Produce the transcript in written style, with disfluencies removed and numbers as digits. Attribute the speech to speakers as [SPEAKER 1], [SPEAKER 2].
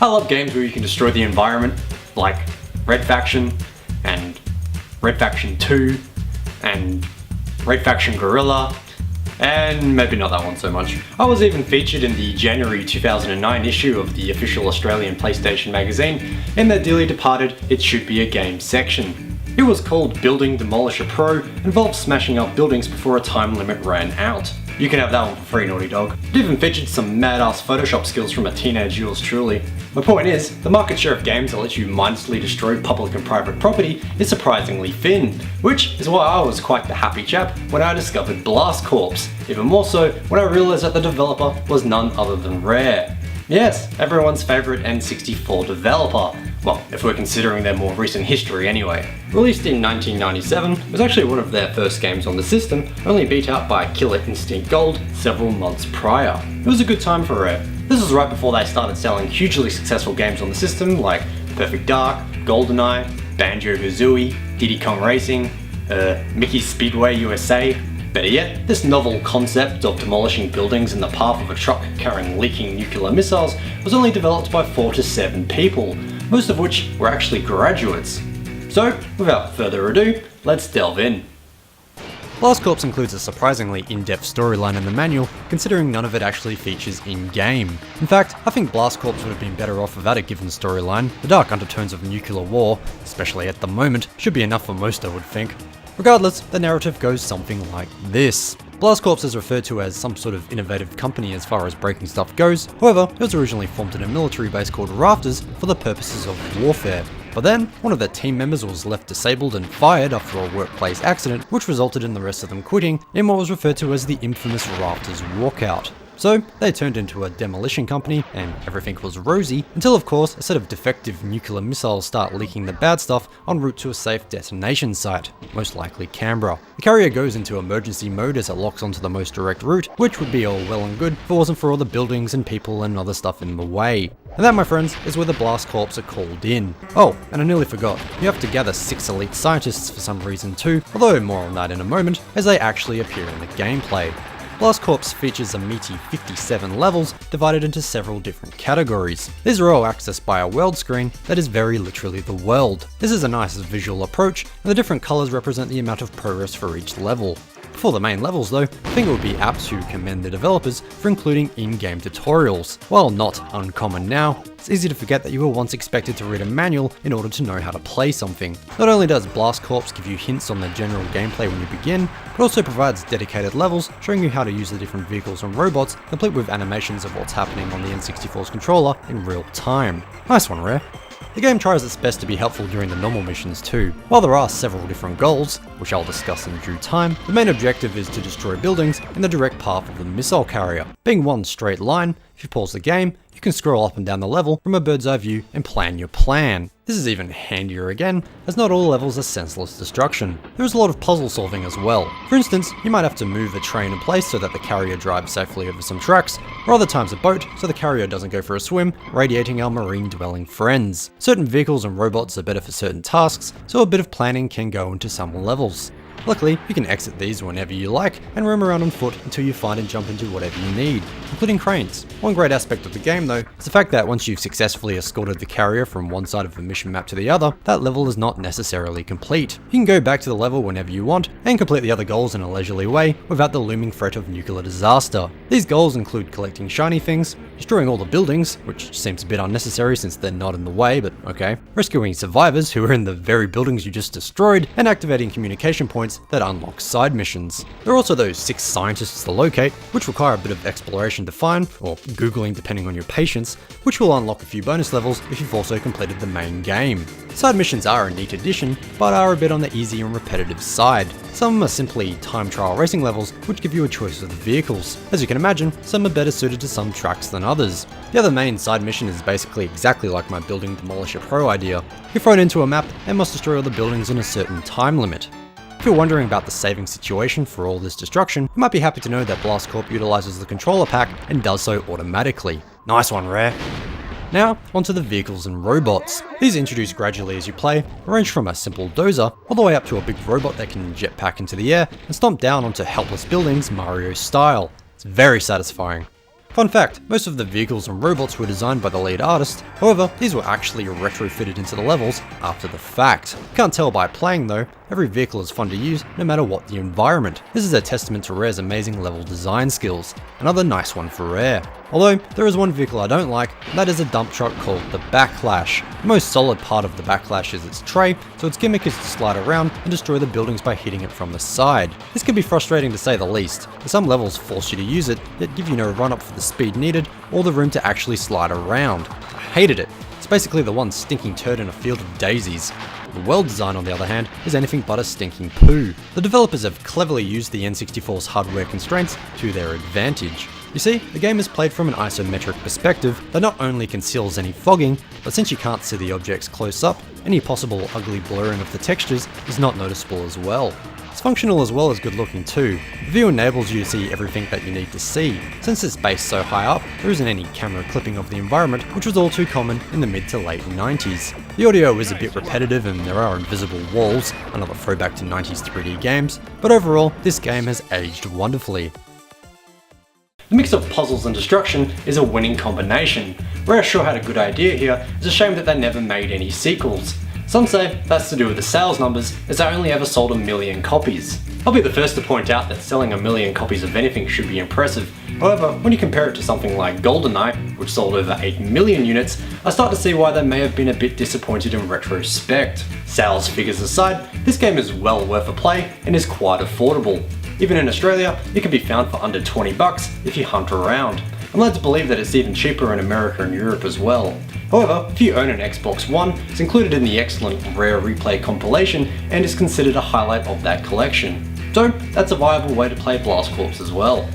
[SPEAKER 1] I love games where you can destroy the environment, like Red Faction, and Red Faction 2, and Red Faction Guerrilla, and maybe not that one so much. I was even featured in the January 2009 issue of the official Australian PlayStation magazine in their dearly departed It Should Be a Game section. It was called Building Demolisher Pro, involved smashing up buildings before a time limit ran out. You can have that one for free, Naughty Dog. It even featured some mad-ass Photoshop skills from a teenage yours truly. My point is, the market share of games that let you mindlessly destroy public and private property is surprisingly thin, which is why I was quite the happy chap when I discovered Blast Corps, even more so when I realised that the developer was none other than Rare. Yes, everyone's favourite N64 developer. Well, if we're considering their more recent history anyway. Released in 1997, it was actually one of their first games on the system, only beat out by Killer Instinct Gold several months prior. It was a good time for Rare. This was right before they started selling hugely successful games on the system like Perfect Dark, GoldenEye, Banjo-Kazooie, Diddy Kong Racing, Mickey's Speedway USA. Better yet, this novel concept of demolishing buildings in the path of a truck carrying leaking nuclear missiles was only developed by 4 to 7 people, most of which were actually graduates. So, without further ado, let's delve in. Blast Corps includes a surprisingly in-depth storyline in the manual, considering none of it actually features in-game. In fact, I think Blast Corps would have been better off without a given storyline. The dark undertones of nuclear war, especially at the moment, should be enough for most, I would think. Regardless, the narrative goes something like this. Blast Corps is referred to as some sort of innovative company as far as breaking stuff goes. However, it was originally formed in a military base called Rafters for the purposes of warfare. But then, one of their team members was left disabled and fired after a workplace accident, which resulted in the rest of them quitting in what was referred to as the infamous Rafters walkout. So, they turned into a demolition company, and everything was rosy, until of course a set of defective nuclear missiles start leaking the bad stuff en route to a safe detonation site, most likely Canberra. The carrier goes into emergency mode as it locks onto the most direct route, which would be all well and good if it wasn't for all the buildings and people and other stuff in the way. And that, my friends, is where the Blast Corps are called in. Oh, and I nearly forgot, you have to gather 6 elite scientists for some reason too, although more on that in a moment, as they actually appear in the gameplay. Blast Corps features a meaty 57 levels divided into several different categories. These are all accessed by a world screen that is very literally the world. This is a nice visual approach, and the different colours represent the amount of progress for each level. For the main levels though, I think it would be apt to commend the developers for including in-game tutorials. While not uncommon now, it's easy to forget that you were once expected to read a manual in order to know how to play something. Not only does Blast Corps give you hints on the general gameplay when you begin, it also provides dedicated levels showing you how to use the different vehicles and robots, complete with animations of what's happening on the N64's controller in real time. Nice one, Rare. The game tries its best to be helpful during the normal missions too. While there are several different goals, which I'll discuss in due time, the main objective is to destroy buildings in the direct path of the missile carrier. Being one straight line, if you pause the game, you can scroll up and down the level from a bird's eye view and plan your plan. This is even handier again, as not all levels are senseless destruction. There is a lot of puzzle solving as well. For instance, you might have to move a train in place so that the carrier drives safely over some tracks, or other times a boat so the carrier doesn't go for a swim, radiating our marine-dwelling friends. Certain vehicles and robots are better for certain tasks, so a bit of planning can go into some levels. Luckily, you can exit these whenever you like and roam around on foot until you find and jump into whatever you need, including cranes. One great aspect of the game though is the fact that once you've successfully escorted the carrier from one side of the mission map to the other, that level is not necessarily complete. You can go back to the level whenever you want and complete the other goals in a leisurely way without the looming threat of nuclear disaster. These goals include collecting shiny things, destroying all the buildings, which seems a bit unnecessary since they're not in the way, but okay, rescuing survivors who are in the very buildings you just destroyed, and activating communication points that unlock side missions. There are also those 6 scientists to locate, which require a bit of exploration to find, or googling depending on your patience, which will unlock a few bonus levels if you've also completed the main game. Side missions are a neat addition, but are a bit on the easy and repetitive side. Some are simply time trial racing levels, which give you a choice of the vehicles. As you can imagine, some are better suited to some tracks than others. The other main side mission is basically exactly like my Building Demolisher Pro idea. You're thrown into a map and must destroy all the buildings in a certain time limit. If you're wondering about the saving situation for all this destruction, you might be happy to know that Blast Corp utilizes the controller pack and does so automatically. Nice one, Rare. Now, onto the vehicles and robots. These are introduced gradually as you play, range from a simple dozer all the way up to a big robot that can jetpack into the air and stomp down onto helpless buildings Mario style. It's very satisfying.
[SPEAKER 2] Fun fact, most of the vehicles and robots were designed by the lead artist, however, these were actually retrofitted into the levels after the fact. You can't tell by playing though, every vehicle is fun to use no matter what the environment. This is a testament to Rare's amazing level design skills. Another nice one for Rare. Although, there is one vehicle I don't like, and that is a dump truck called the Backlash. The most solid part of the Backlash is its tray, so its gimmick is to slide around and destroy the buildings by hitting it from the side. This can be frustrating to say the least, as some levels force you to use it, yet give you no run up for the speed needed, or the room to actually slide around. I hated it. It's basically the one stinking turd in a field of daisies. The world design, on the other hand, is anything but a stinking poo. The developers have cleverly used the N64's hardware constraints to their advantage. You see, the game is played from an isometric perspective that not only conceals any fogging, but since you can't see the objects close up, any possible ugly blurring of the textures is not noticeable as well. It's functional as well as good looking too. The view enables you to see everything that you need to see. Since it's based so high up, there isn't any camera clipping of the environment, which was all too common in the mid to late 90s. The audio is a bit repetitive and there are invisible walls, another throwback to 90s 3D games, but overall, this game has aged wonderfully.
[SPEAKER 1] The mix of puzzles and destruction is a winning combination. Rare sure had a good idea here, it's a shame that they never made any sequels. Some say that's to do with the sales numbers, as they only ever sold 1 million copies. I'll be the first to point out that selling 1 million copies of anything should be impressive. However, when you compare it to something like GoldenEye, which sold over 8 million units, I start to see why they may have been a bit disappointed in retrospect. Sales figures aside, this game is well worth a play and is quite affordable. Even in Australia, it can be found for under 20 bucks if you hunt around. I'm led to believe that it's even cheaper in America and Europe as well. However, if you own an Xbox One, it's included in the excellent Rare Replay compilation and is considered a highlight of that collection. So, that's a viable way to play Blast Corps as well.